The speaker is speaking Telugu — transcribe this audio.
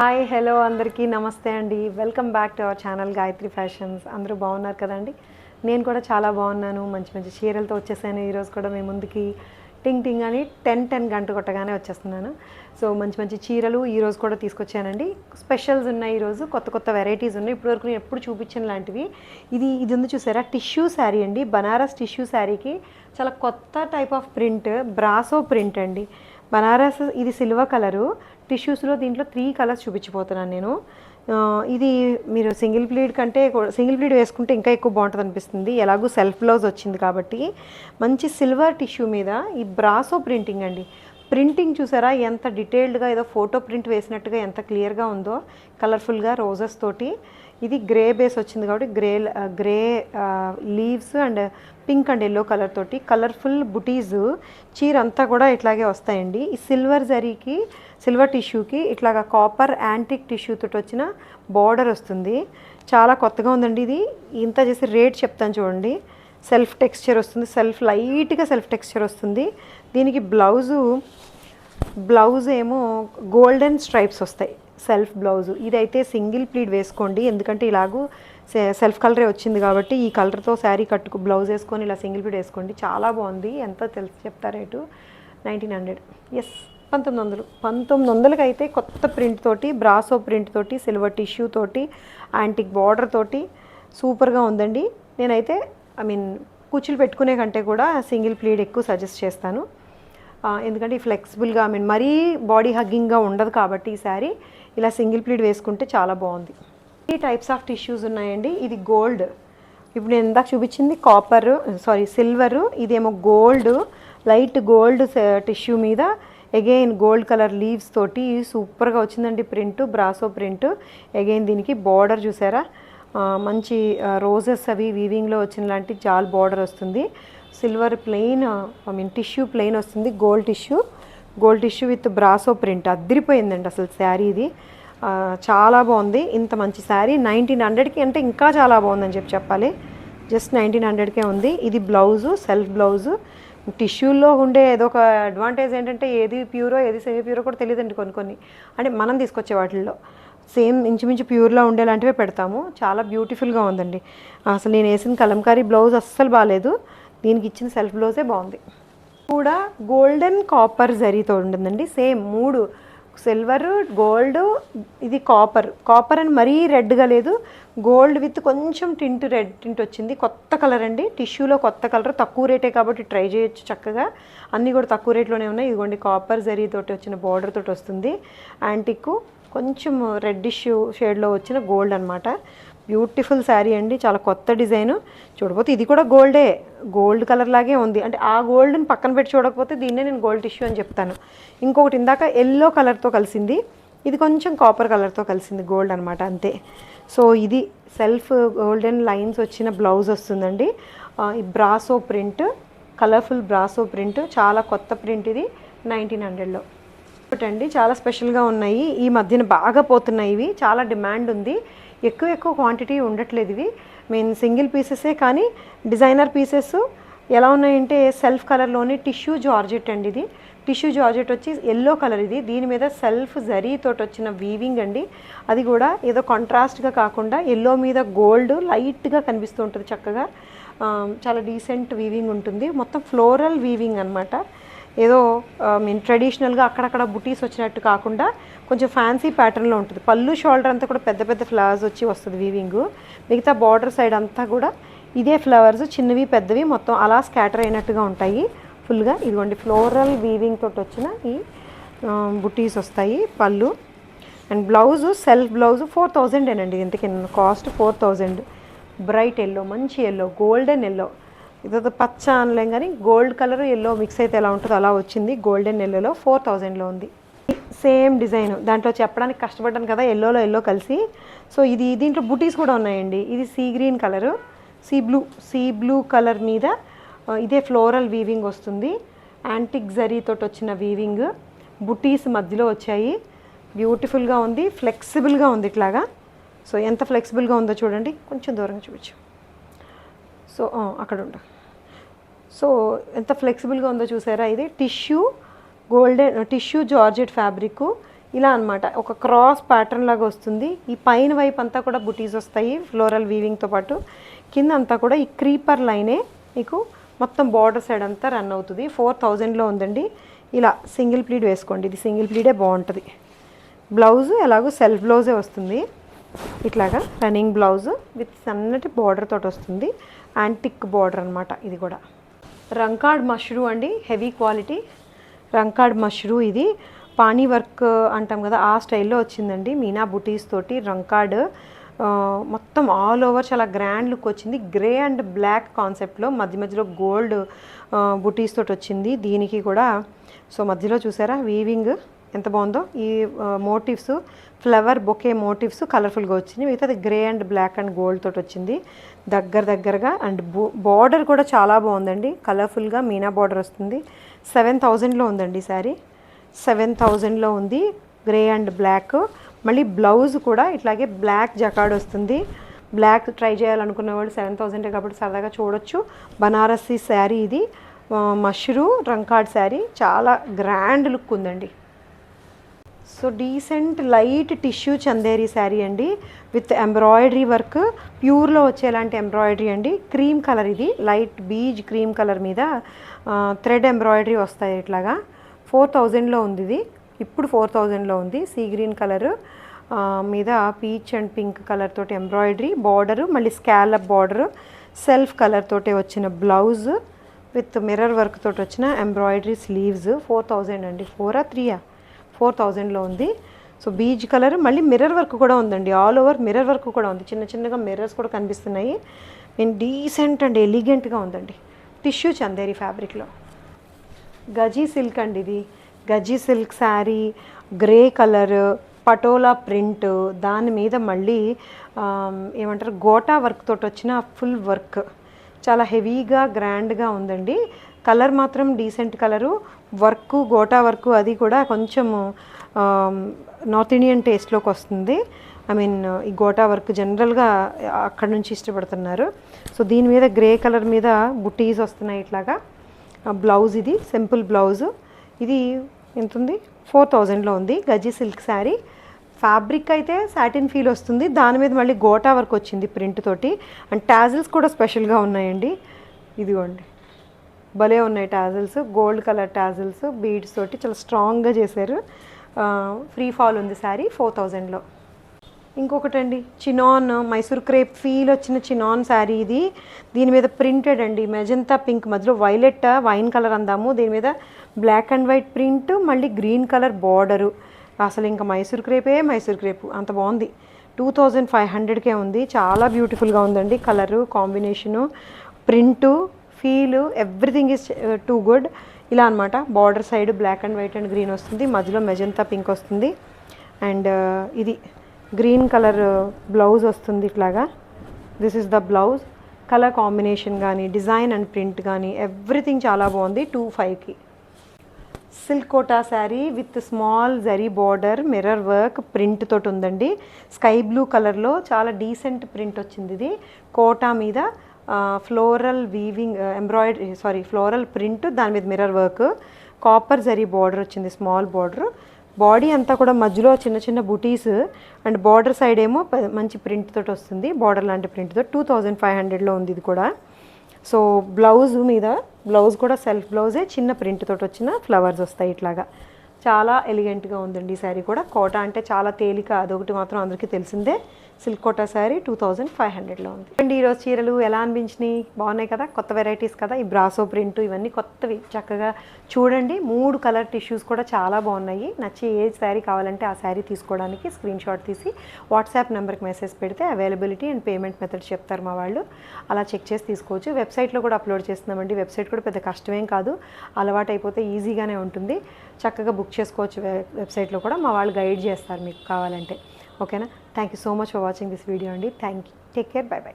హాయ్ హలో అందరికీ నమస్తే అండి. Welcome back to our channel Gayatri fashions. అందరూ బాగున్నారు కదండి. నేను కూడా చాలా బాగున్నాను. మంచి మంచి చీరలతో వచ్చేసాను. ఈరోజు కూడా మీ ముందుకి టింగ్ టింగ్ అని 10 గంట కొట్టగానే వచ్చేస్తున్నాను. సో మంచి మంచి చీరలు ఈరోజు కూడా తీసుకొచ్చానండి. స్పెషల్స్ ఉన్నాయి, ఈరోజు కొత్త కొత్త వెరైటీస్ ఉన్నాయి. ఇప్పటివరకు నేను ఎప్పుడు చూపించిన లాంటివి. ఇది ఉంది చూసారా, టిష్యూ శారీ అండి. బనారస్ టిష్యూ శారీకి చాలా కొత్త type of print, brasso print అండి. బనారస్ ఇది సిల్వర్ కలరు టిష్యూస్లో. దీంట్లో 3 కలర్స్ చూపించిపోతున్నాను నేను. ఇది మీరు సింగిల్ ప్లీడ్ కంటే సింగిల్ ప్లీడ్ వేసుకుంటే ఇంకా ఎక్కువ బాగుంటుంది అనిపిస్తుంది. ఎలాగూ సెల్ఫ్ బ్లౌజ్ వచ్చింది కాబట్టి మంచి సిల్వర్ టిష్యూ మీద ఈ బ్రాసో ప్రింటింగ్ అండి. ప్రింటింగ్ చూసారా ఎంత డీటెయిల్డ్గా, ఏదో ఫోటో ప్రింట్ వేసినట్టుగా ఎంత క్లియర్గా ఉందో, కలర్ఫుల్గా రోజెస్ తోటి. ఇది గ్రే బేస్ వచ్చింది కాబట్టి grey leaves and pink and yellow colour తోటి కలర్ఫుల్ బుటీస్. చీర అంతా కూడా ఇట్లాగే వస్తాయండి. ఈ సిల్వర్ జరీకి, సిల్వర్ టిష్యూకి ఇట్లాగా కాపర్ యాంటిక్ టిష్యూ తోటి వచ్చిన బార్డర్ వస్తుంది. చాలా కొత్తగా ఉందండి ఇది. ఇంత చేసి రేట్ చెప్తాను చూడండి. సెల్ఫ్ టెక్స్చర్ వస్తుంది, లైట్గా సెల్ఫ్ టెక్స్చర్ వస్తుంది. దీనికి బ్లౌజ్ ఏమో గోల్డెన్ స్ట్రైప్స్ వస్తాయి సెల్ఫ్ బ్లౌజు. ఇదైతే సింగిల్ ప్లీడ్ వేసుకోండి, ఎందుకంటే ఇలాగూ సెల్ఫ్ కలరే వచ్చింది కాబట్టి ఈ కలర్తో శారీ బ్లౌజ్ వేసుకొని ఇలా సింగిల్ ప్లీడ్ వేసుకోండి. చాలా బాగుంది. ఎంతో చెప్తా రేటు 1900. ఎస్, 1900కి అయితే కొత్త ప్రింట్ తోటి, బ్రాసో ప్రింట్ తోటి, సిల్వర్ టిష్యూ తోటి, యాంటిక్ బార్డర్ తోటి సూపర్గా ఉందండి. నేనైతే కుచ్చులు పెట్టుకునే కంటే కూడా సింగిల్ ప్లీడ్ ఎక్కువ సజెస్ట్ చేస్తాను. ఎందుకంటే ఈ ఫ్లెక్సిబుల్గా మరీ బాడీ హగ్గింగ్గా ఉండదు కాబట్టి ఈ శారీ ఇలా సింగిల్ ప్లీడ్ వేసుకుంటే చాలా బాగుంది. ఈ టైప్స్ ఆఫ్ టిష్యూస్ ఉన్నాయండి. ఇది గోల్డ్, ఇప్పుడు నేను ఇందాక చూపించింది సిల్వరు, ఇదేమో గోల్డ్, లైట్ గోల్డ్ టిష్యూ మీద అగైన్ గోల్డ్ కలర్ లీవ్స్ తోటి సూపర్గా వచ్చిందండి ప్రింట్, బ్రాసో ప్రింట్. అగైన్ దీనికి బార్డర్ చూసారా, మంచి రోజెస్ అవి వీవింగ్లో వచ్చిన లాంటి జాల్ బార్డర్ వస్తుంది. సిల్వర్ ప్లెయిన్ టిష్యూ ప్లెయిన్ వస్తుంది. Gold tissue with brasso print అదిరిపోయిందండి అసలు శారీ. ఇది చాలా బాగుంది. ఇంత మంచి శారీ 1900కి అంటే ఇంకా చాలా బాగుందని చెప్పాలి. జస్ట్ 1900కే ఉంది. ఇది బ్లౌజు, సెల్ఫ్ బ్లౌజు. టిష్యూల్లో ఉండే ఏదో ఒక అడ్వాంటేజ్ ఏంటంటే ఏది ప్యూరో ఏది సెమీ ప్యూరో కూడా తెలియదండి. కొన్ని అంటే మనం తీసుకొచ్చే వాటిల్లో సేమ్ ఇంచుమించు ప్యూర్లో ఉండేలాంటివే పెడతాము. చాలా బ్యూటిఫుల్గా ఉందండి. అసలు నేను వేసిన కలంకారీ బ్లౌజ్ అస్సలు బాగాలేదు, దీనికి ఇచ్చిన సెల్ఫ్ బ్లౌజే బాగుంది. కూడా గోల్డెన్ కాపర్ జరీతో ఉంటుందండి. సేమ్ 3 సిల్వర్, గోల్డ్, ఇది కాపర్ అని మరీ రెడ్గా లేదు, గోల్డ్ విత్ కొంచెం రెడ్ టింట్ వచ్చింది. కొత్త కలర్ అండి, టిష్యూలో కొత్త కలర్, తక్కువ రేటే కాబట్టి ట్రై చేయొచ్చు చక్కగా. అన్నీ కూడా తక్కువ రేట్లోనే ఉన్నాయి. ఇదిగోండి కాపర్ జరీతోటి వచ్చిన బార్డర్ తోటి వస్తుంది. యాంటిక్ కొంచెం రెడ్డిష్ షేడ్లో వచ్చిన గోల్డ్ అనమాట. బ్యూటిఫుల్ శారీ అండి, చాలా కొత్త డిజైను. చూడకపోతే ఇది కూడా గోల్డ్ కలర్ లాగే ఉంది. అంటే ఆ గోల్డ్ని పక్కన పెట్టి చూడకపోతే దీన్నే నేను గోల్డ్ టిష్యూ అని చెప్తాను. ఇంకొకటి ఇందాక ఎల్లో కలర్తో కలిసింది, ఇది కొంచెం కాపర్ కలర్తో కలిసింది, గోల్డ్ అనమాట అంతే. సో ఇది సెల్ఫ్ గోల్డెన్ లైన్స్ వచ్చిన బ్లౌజ్ వస్తుందండి. ఈ brasso print, colourful brasso print, చాలా కొత్త ప్రింట్. ఇది 1900లో అండి. చాలా స్పెషల్గా ఉన్నాయి, ఈ మధ్యన బాగా పోతున్నాయి ఇవి. చాలా డిమాండ్ ఉంది, ఎక్కువ క్వాంటిటీ ఉండట్లేదు ఇవి. సింగిల్ పీసెసే కానీ డిజైనర్ పీసెస్ ఎలా ఉన్నాయంటే సెల్ఫ్ కలర్లోని టిష్యూ జార్జెట్ అండి. ఇది టిష్యూ జార్జెట్ వచ్చి ఎల్లో కలర్. ఇది దీని మీద సెల్ఫ్ జరీతోటి వచ్చిన వీవింగ్ అండి. అది కూడా ఏదో కాంట్రాస్ట్గా కాకుండా ఎల్లో మీద గోల్డ్ లైట్గా కనిపిస్తూ ఉంటుంది చక్కగా. చాలా డీసెంట్ వీవింగ్ ఉంటుంది. మొత్తం ఫ్లోరల్ వీవింగ్ అనమాట. ఏదో ట్రెడిషనల్గా అక్కడక్కడ బుటీస్ వచ్చినట్టు కాకుండా కొంచెం ఫ్యాన్సీ ప్యాటర్న్లో ఉంటుంది. పళ్ళు షోల్డర్ అంతా కూడా పెద్ద పెద్ద ఫ్లవర్స్ వచ్చి వస్తుంది వీవింగ్. మిగతా బార్డర్ సైడ్ అంతా కూడా ఇదే ఫ్లవర్స్, చిన్నవి పెద్దవి మొత్తం అలా స్కాటర్ అయినట్టుగా ఉంటాయి ఫుల్గా. ఇదిగోండి ఫ్లోరల్ వీవింగ్ తోటి వచ్చిన ఈ బుటీస్ వస్తాయి పళ్ళు. అండ్ బ్లౌజు, సెల్ఫ్ బ్లౌజు 4000 అండి. ఇంతకీ కాస్ట్ 4000. బ్రైట్ ఎల్లో, మంచి ఎల్లో, గోల్డెన్ ఎల్లో. ఇదో పచ్చ అనలేం కానీ గోల్డ్ కలర్ ఎల్లో మిక్స్ అయితే ఎలా ఉంటుందో అలా వచ్చింది. గోల్డెన్ ఎల్లోలో 4000లో ఉంది. సేమ్ డిజైన్, దాంట్లో చెప్పడానికి కష్టపడ్డాను కదా, ఎల్లో కలిసి. సో దీంట్లో బుటీస్ కూడా ఉన్నాయండి. ఇది sea green colour, sea blue colour మీద ఇదే ఫ్లోరల్ వీవింగ్ వస్తుంది. యాంటిక్ జరీతోటి వచ్చిన వీవింగ్, బుటీస్ మధ్యలో వచ్చాయి. బ్యూటిఫుల్గా ఉంది, ఫ్లెక్సిబుల్గా ఉంది ఇట్లాగా. సో ఎంత ఫ్లెక్సిబుల్గా ఉందో చూడండి, కొంచెం దూరంగా చూపించు. సో అక్కడ ఉండ. సో ఎంత ఫ్లెక్సిబుల్గా ఉందో చూసారా. ఇది టిష్యూ జార్జెట్ ఫ్యాబ్రిక్. ఇలా అనమాట ఒక క్రాస్ ప్యాటర్న్ లాగా వస్తుంది. ఈ పైన వైపు అంతా కూడా బుటీస్ వస్తాయి ఫ్లోరల్ వీవింగ్తో పాటు. కింద అంతా కూడా ఈ క్రీపర్ లైనే మీకు మొత్తం బార్డర్ సైడ్ అంతా రన్ అవుతుంది. 4000లో ఉందండి. ఇలా సింగిల్ ప్లీడ్ వేసుకోండి, ఇది సింగిల్ ప్లీడే బాగుంటుంది. బ్లౌజ్ ఎలాగో సెల్ఫ్ బ్లౌజే వస్తుంది, ఇట్లాగా రన్నింగ్ బ్లౌజ్ విత్ సన్నటి బార్డర్ తోటి వస్తుంది. యాంటిక్ బార్డర్ అనమాట ఇది కూడా. రంకాడ్ మష్రూ అండి, హెవీ క్వాలిటీ రంకాడ్ మష్రూ. ఇది పానీ వర్క్ అంటాం కదా, ఆ స్టైల్లో వచ్చిందండి. మీనా బుటీస్ తోటి రంకాడ్ మొత్తం ఆల్ ఓవర్ చాలా గ్రాండ్ లుక్ వచ్చింది. గ్రే అండ్ బ్లాక్ కాన్సెప్ట్లో మధ్య మధ్యలో గోల్డ్ బుటీస్ తోటి వచ్చింది దీనికి కూడా. సో మధ్యలో చూసారా వీవింగ్ ఎంత బాగుందో. ఈ మోటివ్స్ ఫ్లవర్ బొకే మోటివ్స్ కలర్ఫుల్గా వచ్చింది. మిగతాది grey and black and gold తోటి వచ్చింది దగ్గరగా. అండ్ బార్డర్ కూడా చాలా బాగుందండి, కలర్ఫుల్గా మీనా బార్డర్ వస్తుంది. 7000లో ఉందండి శారీ, 7000లో ఉంది. Grey and black. మళ్ళీ బ్లౌజ్ కూడా ఇట్లాగే బ్లాక్ జకాడ్ వస్తుంది. బ్లాక్ ట్రై చేయాలనుకున్న వాళ్ళు 7000 కాబట్టి సరదాగా చూడొచ్చు. బనారసి శారీ ఇది, మష్రూ రంకాడ్ శారీ, చాలా గ్రాండ్ లుక్ ఉందండి. So decent light tissue Chanderi sari అండి విత్ ఎంబ్రాయిడరీ వర్క్, ప్యూర్లో వచ్చేలాంటి ఎంబ్రాయిడరీ అండి. క్రీమ్ కలర్, ఇది లైట్ బీజ్ క్రీమ్ కలర్ మీద థ్రెడ్ ఎంబ్రాయిడరీ వస్తాయి ఇట్లాగా. 4000లో ఉంది ఇది, ఇప్పుడు 4000లో ఉంది. సీ గ్రీన్ కలర్ మీద పీచ్ అండ్ పింక్ కలర్ తోటి ఎంబ్రాయిడరీ బార్డరు, మళ్ళీ స్కాలప్ బార్డరు, సెల్ఫ్ కలర్ తోటి వచ్చిన బ్లౌజ్ విత్ మిర్రర్ వర్క్ తోటి వచ్చిన ఎంబ్రాయిడరీ స్లీవ్స్. 4000 అండి, 4 3 4000లో ఉంది. సో బీజ్ కలర్, మళ్ళీ మిర్రర్ వర్క్ కూడా ఉందండి, ఆల్ ఓవర్ మిర్రర్ వర్క్ కూడా ఉంది. చిన్నగా మిర్రర్స్ కూడా కనిపిస్తున్నాయి. నేను డీసెంట్ అండ్ ఎలిగెంట్గా ఉందండి. టిష్యూ చందేరి ఫ్యాబ్రిక్లో. గజీ సిల్క్ అండి ఇది, Gaji silk sari, grey colour patola print, దాని మీద మళ్ళీ ఏమంటారు గోటా వర్క్ తోటి వచ్చిన ఫుల్ వర్క్, చాలా హెవీగా గ్రాండ్గా ఉందండి. కలర్ మాత్రం decent colour, work gota work అది కూడా కొంచెము నార్త్ ఇండియన్ టేస్ట్లోకి వస్తుంది. ఐ మీన్ ఈ గోటా వర్క్ జనరల్గా అక్కడ నుంచి ఇష్టపడుతున్నారు. సో దీని మీద గ్రే కలర్ మీద బుటీస్ వస్తున్నాయి ఇట్లాగా. బ్లౌజ్ ఇది సింపుల్ బ్లౌజ్. ఇది ఎంత ఉంది, 4000లో ఉంది. గజీ సిల్క్ శారీ. ఫ్యాబ్రిక్ అయితే సాటిన్ ఫీల్ వస్తుంది, దాని మీద మళ్ళీ గోటా వర్క్ వచ్చింది ప్రింట్ తోటి. అండ్ టాజిల్స్ కూడా స్పెషల్గా ఉన్నాయండి, ఇదిగోండి భలే ఉన్నాయి tassels, gold colour tassels beads తోటి చాలా స్ట్రాంగ్గా చేశారు. ఫ్రీ ఫాల్ ఉంది శారీ 4000లో. ఇంకొకటండి చినాన్ మైసూర్ క్రేప్ ఫీల్ వచ్చిన చినాన్ శారీ ఇది. దీని మీద ప్రింటెడ్ అండి, మెజంతా పింక్ మధ్యలో వైలెట్ వైన్ కలర్ అందాము, దీని మీద బ్లాక్ అండ్ వైట్ ప్రింట్, మళ్ళీ గ్రీన్ కలర్ బార్డరు. అసలు ఇంకా మైసూర్ క్రేపు అంత బాగుంది. 2500కే ఉంది, చాలా బ్యూటిఫుల్గా ఉందండి. Colour combination, print, feel, everything is too good. ఇలా అనమాట. Border side black and white and green వస్తుంది, మధ్యలో మెజంతా పింక్ వస్తుంది. అండ్ ఇది గ్రీన్ కలర్ బ్లౌజ్ వస్తుంది ఇట్లాగా. This is the blouse. Colour combination కానీ డిజైన్ అండ్ ప్రింట్ కానీ ఎవ్రీథింగ్ చాలా బాగుంది. 25కి. Silk Kota sari with small zari border mirror work print తోటి ఉందండి. స్కై బ్లూ కలర్లో చాలా డీసెంట్ ప్రింట్ వచ్చింది ఇది. కోటా మీద ఫ్లోరల్ వీవింగ్ ఫ్లోరల్ ప్రింట్, దాని మీద mirror work, copper zari border వచ్చింది, స్మాల్ బార్డర్. బాడీ అంతా కూడా మధ్యలో చిన్న బుటీస్ అండ్ బార్డర్ సైడ్ ఏమో మంచి ప్రింట్ తోటి వస్తుంది, బార్డర్ లాంటి ప్రింట్ తోటి. 2500లో ఉంది ఇది కూడా. సో బ్లౌజ్ కూడా సెల్ఫ్ బ్లౌజే, చిన్న ప్రింట్ తోటి వచ్చిన ఫ్లవర్స్ వస్తాయి ఇట్లాగా. చాలా ఎలిగెంట్గా ఉందండి ఈ శారీ కూడా. కోటా అంటే చాలా తేలిక, అదొకటి మాత్రం అందరికీ తెలిసిందే. సిల్క్ కోటా శారీ 2500లో ఉంది అండి. ఈరోజు చీరలు ఎలా అనిపించినాయి? బాగున్నాయి కదా, కొత్త వెరైటీస్ కదా. ఈ బ్రాసో ప్రింట్ ఇవన్నీ కొత్తవి, చక్కగా చూడండి. 3 కలర్ టిష్యూస్ కూడా చాలా బాగున్నాయి. నచ్చి ఏ శారీ కావాలంటే ఆ శారీ తీసుకోవడానికి స్క్రీన్ షాట్ తీసి వాట్సాప్ నెంబర్కి మెసేజ్ పెడితే అవైలబిలిటీ అండ్ పేమెంట్ మెథడ్ చెప్తారు మా వాళ్ళు, అలా చెక్ చేసి తీసుకోవచ్చు. వెబ్సైట్లో కూడా అప్లోడ్ చేస్తున్నామండి. వెబ్సైట్ కూడా పెద్ద కష్టమేం కాదు, అలవాటు అయిపోతే ఈజీగానే ఉంటుంది. చక్కగా బుక్ చేసుకోవచ్చు వెబ్సైట్లో కూడా, మా వాళ్ళు గైడ్ చేస్తారు మీకు కావాలంటే. ఓకేనా? Thank you so much for watching this video అండి. Thank you. Take care. Bye by.